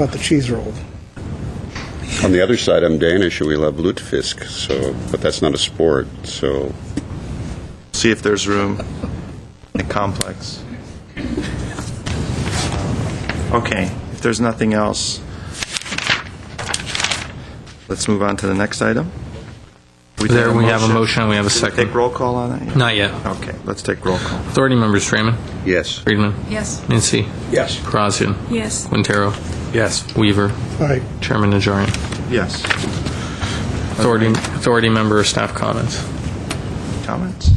about the cheese roll? On the other side, I'm Danish, and we love lutefisk, but that's not a sport, so... See if there's room in the complex. Okay, if there's nothing else, let's move on to the next item. We have a motion, we have a second. Take roll call on that? Not yet. Okay, let's take roll call. Authority members: Draymond. Yes. Friedman. Yes. Mincy. Yes. Karazian. Yes. Quintero. Yes. Weaver. Aye. Chairman Najarian. Yes. Authority member or staff comments. Comments?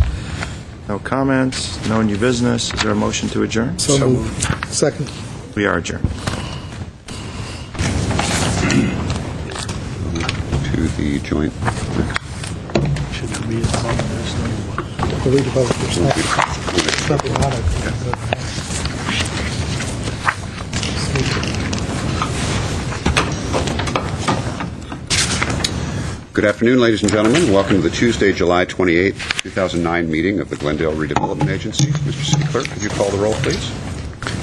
No comments, no new business. Is there a motion to adjourn? So moved. Second. We are adjourned. To the joint... The redevelopers. Nothing on it. Good afternoon, ladies and gentlemen. Welcome to the Tuesday, July 28, 2009 meeting of the Glendale Redevelopment Agency. Mr. City Clerk, could you call the roll, please?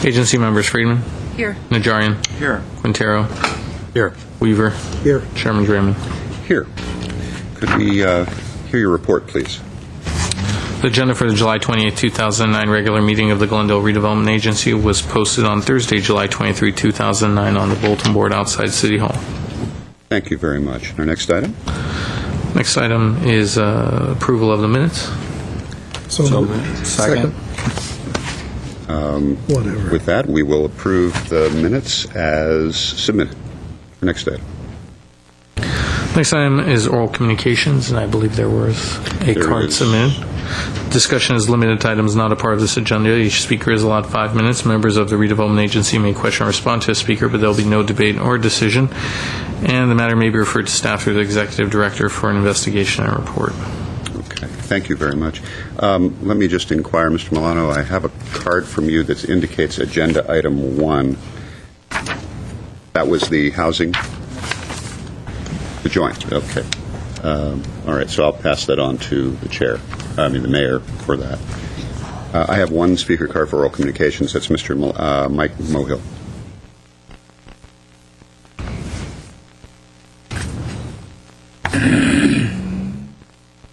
Agency members: Friedman. Here. Najarian. Here. Quintero. Here. Weaver. Here. Chairman Draymond. Here. Could we hear your report, please? The agenda for the July 28, 2009 regular meeting of the Glendale Redevelopment Agency was posted on Thursday, July 23, 2009 on the bulletin board outside City Hall. Thank you very much. Our next item? Next item is approval of the minutes. So moved. Second. Whatever. With that, we will approve the minutes as submitted. Next item. Next item is oral communications, and I believe there was a There card is. submitted. Discussion is limited to items not a part of this agenda. Each speaker is allowed 5 minutes. Members of the redevelopment agency may question or respond to a speaker, but there will be no debate or decision. And the matter may be referred to staff through the executive director for an investigation and report. Okay. Thank you very much. Let me just inquire, Mr. Milano, I have a card from you that indicates agenda item 1. That was the housing? The joint, okay. All right, so I'll pass that on to the mayor for that. I have one speaker card for oral communications. That's Mr. Mike Mohill.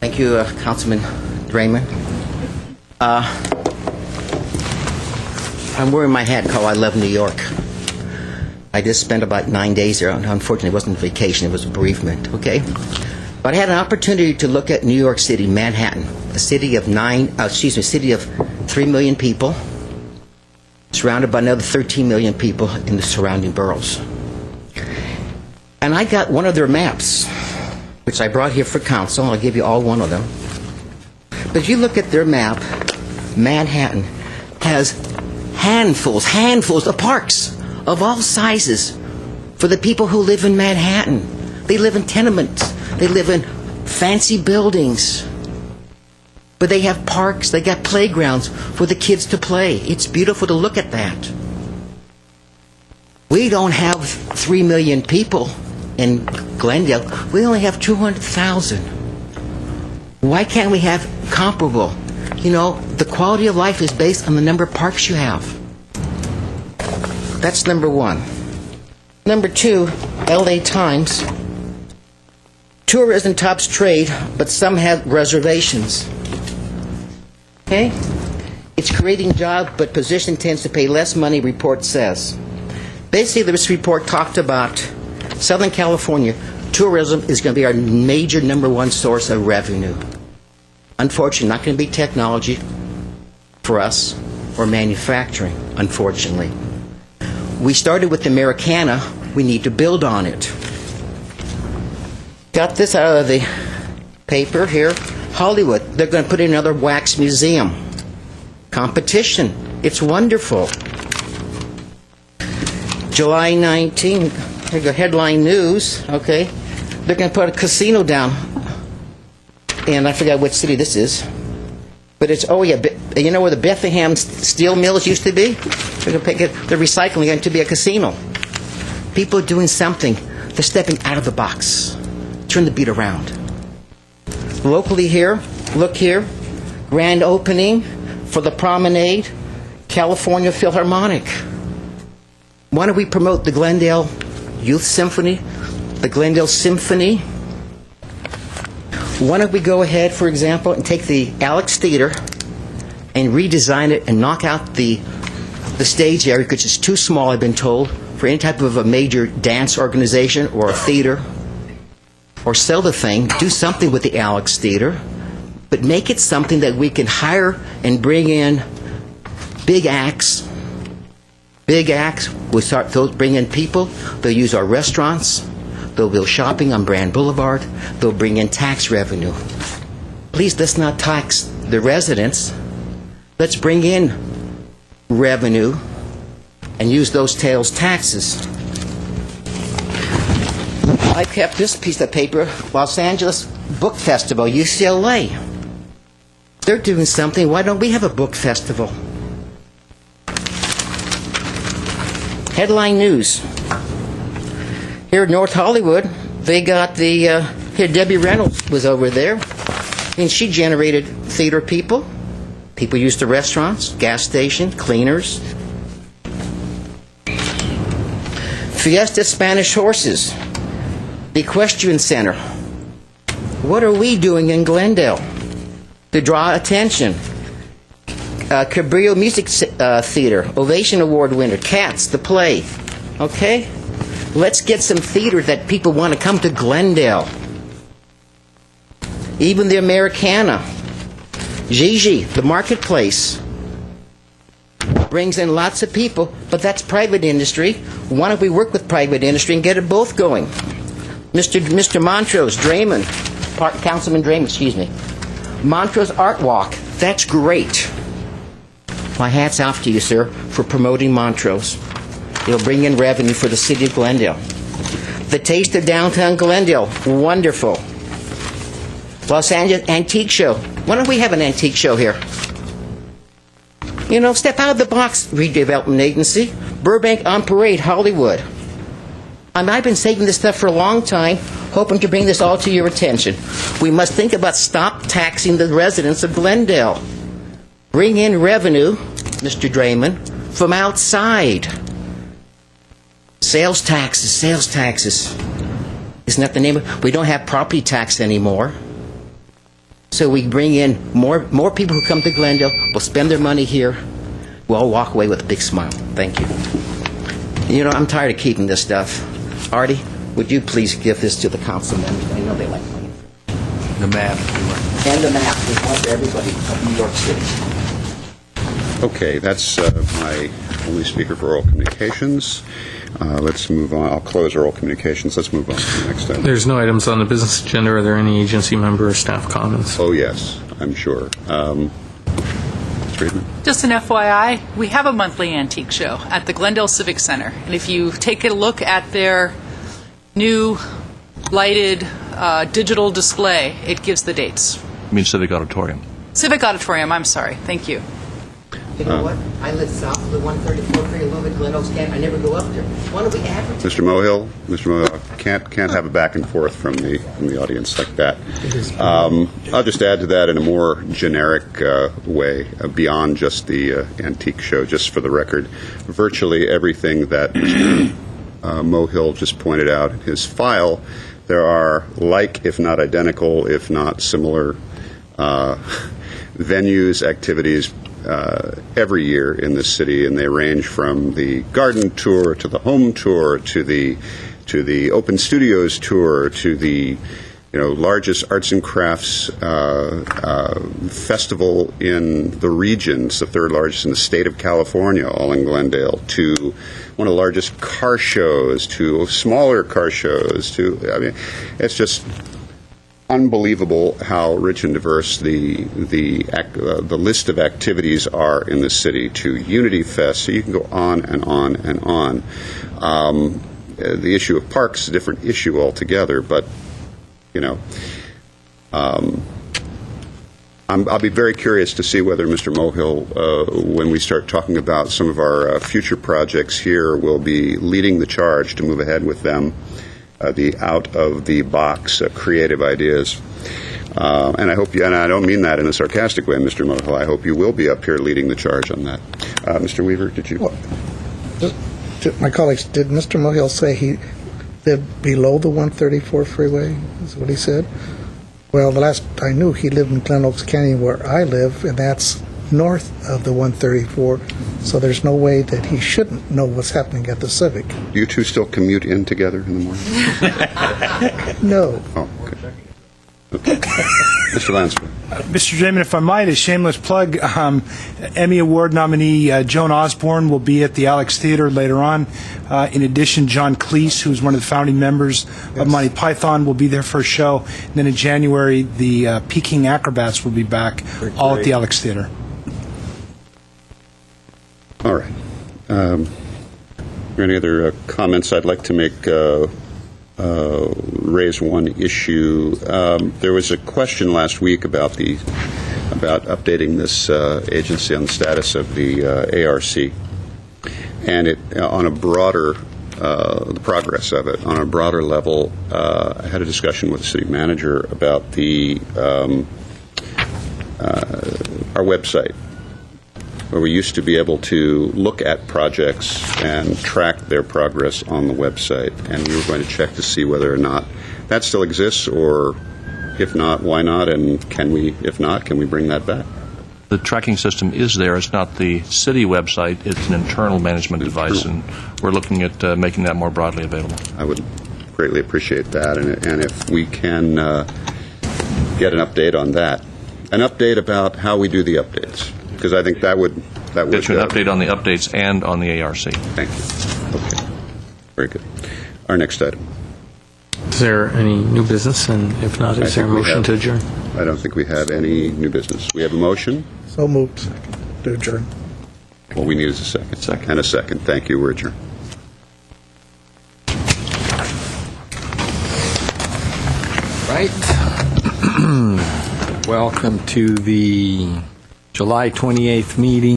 Thank you, Councilman Draymond. I'm wearing my hat called I Love New York. I just spent about 9 days there. Unfortunately, it wasn't a vacation. It was a bereavement, okay? But I had an opportunity to look at New York City, Manhattan, a city of 3 million people, surrounded by another 13 million people in the surrounding boroughs. And I got one of their maps, which I brought here for council. I'll give you all one of them. But if you look at their map, Manhattan has handfuls of parks of all sizes for the people who live in Manhattan. They live in tenements. They live in fancy buildings. But they have parks. They got playgrounds for the kids to play. It's beautiful to look at that. We don't have 3 million people in Glendale. We only have 200,000. Why can't we have comparable? You know, the quality of life is based on the number of parks you have. That's number one. Number two, LA Times. Tourism tops trade, but some have reservations. Okay? It's creating jobs, but position tends to pay less money, report says. Basically, this report talked about Southern California. Tourism is going to be our major number one source of revenue. Unfortunately, not going to be technology for us or manufacturing, unfortunately. We started with Americana. We need to build on it. Got this out of the paper here. Hollywood, they're going to put in another wax museum. Competition. It's wonderful. July 19, here you go, headline news, okay. They're going to put a casino down. And I forgot what city this is. But it's, oh yeah, you know where the Bethlehem steel mills used to be? They're recycling it to be a casino. People are doing something. They're stepping out of the box. Turn the beat around. Locally here, look here, grand opening for the Promenade, California Philharmonic. Why don't we promote the Glendale Youth Symphony, the Glendale Symphony? Why don't we go ahead, for example, and take the Alex Theater and redesign it and knock out the stage area, because it's too small, I've been told, for any type of a major dance organization or a theater, or sell the thing, do something with the Alex Theater, but make it something that we can hire and bring in big acts. Big acts, we start to bring in people, they'll use our restaurants, they'll build shopping on Brand Boulevard, they'll bring in tax revenue. Please, let's not tax the residents. Let's bring in revenue and use those sales taxes. I kept this piece of paper, Los Angeles Book Festival, UCLA. They're doing something. Why don't we have a book festival? Headline news. Here in North Hollywood, they got the, here Debbie Reynolds was over there, and she generated theater people. People used the restaurants, gas station, cleaners. Fiesta Spanish Horses, the Equestrian Center. What are we doing in Glendale to draw attention? Cabrillo Music Theater, Ovation Award winner, Cats, the play. Okay? Let's get some theater that people want to come to Glendale. Even the Americana. Gigi, the marketplace, brings in lots of people, but that's private industry. Why don't we work with private industry and get it both going? Mr. Montrose, Draymond, Councilman Draymond, excuse me. Montrose Art Walk, that's great. My hat's off to you, sir, for promoting Montrose. It'll bring in revenue for the city of Glendale. The Taste of Downtown Glendale, wonderful. Los Angeles Antique Show. Why don't we have an antique show here? You know, step out of the box, redevelopment agency. Burbank on Parade, Hollywood. I've been saving this stuff for a long time, hoping to bring this all to your attention. We must think about stop taxing the residents of Glendale. Bring in revenue, Mr. Draymond, from outside. Sales taxes, sales taxes. Isn't that the name of it? We don't have property tax anymore. So we bring in more people who come to Glendale, will spend their money here, we'll all walk away with a big smile. Thank you. You know, I'm tired of keeping this stuff. Artie, would you please give this to the council members? I know they like money. The map. And the map. We want everybody of New York City. Okay, that's my only speaker for oral communications. Let's move on. I'll close oral communications. Let's move on to the next item. There's no items on the business agenda. Are there any agency member or staff comments? Oh, yes, I'm sure. Ms. Friedman? Just an FYI, we have a monthly antique show at the Glendale Civic Center. And if you take a look at their new lighted digital display, it gives the dates. You mean Civic Auditorium? Civic Auditorium, I'm sorry. Thank you. You know what? I live south of the 134 Ferry, a little bit Glen Oaks Camp. I never go up there. Why don't we advertise? Mr. Mohill, can't have a back and forth from the audience like that. I'll just add to that in a more generic way, beyond just the antique show. Just for the record, virtually everything that Mr. Mohill just pointed out in his file, there are like, if not identical, if not similar venues, activities every year in this city, and they range from the garden tour to the home tour to the open studios tour to the largest arts and crafts festival in the regions, the third largest in the state of California, all in Glendale, to one of the largest car shows, to smaller car shows, it's just unbelievable how rich and diverse the list of activities are in the city, to Unity Fest, so you can go on and on and on. The issue of parks is a different issue altogether, but I'll be very curious to see whether Mr. Mohill, when we start talking about some of our future projects here, will be leading the charge to move ahead with them. The out-of-the-box creative ideas. And I hope and I don't mean that in a sarcastic way, Mr. Mohill, I hope you will be up here leading the charge on that. Mr. Weaver, did you? My colleagues, did Mr. Mohill say he lived below the 134 freeway? Is what he said? Well, the last I knew, he lived in Glen Oaks Canyon, where I live, and that's north of the 134. So there's no way that he shouldn't know what's happening at the Civic. Do you two still commute in together in the morning? No. Oh, okay. Mr. Lansford. Mr. Chairman, if I might, a shameless plug, Emmy Award nominee Joan Osborne will be at the Alex Theater later on. In addition, John Cleese, who's one of the founding members of Monty Python, will be there for a show. And then in January, the Peking Acrobats will be back, all at the Alex Theater. All right. Are there any other comments I'd like to make? Raise one issue. There was a question last week about updating this agency on the status of the ARC, and it on a broader the progress of it on a broader level. I had a discussion with the city manager about our website, where we used to be able to look at projects and track their progress on the website, and we were going to check to see whether or not that still exists, or if not, why not, and if not, can we bring that back? The tracking system is there. It's not the city website. It's an internal management device, and we're looking at making that more broadly available. I would greatly appreciate that, and if we can get an update on that, an update about how we do the updates. Because I think that would Get you an update on the updates and on the ARC. Thank you. Okay. Very good. Our next item. Is there any new business? And if not, is there a motion to adjourn? I don't think we have any new business. We have a motion. So moved to adjourn. What we need is a second. Second. And a second. Thank you. We're adjourned. Right. Welcome to the July 28th meeting.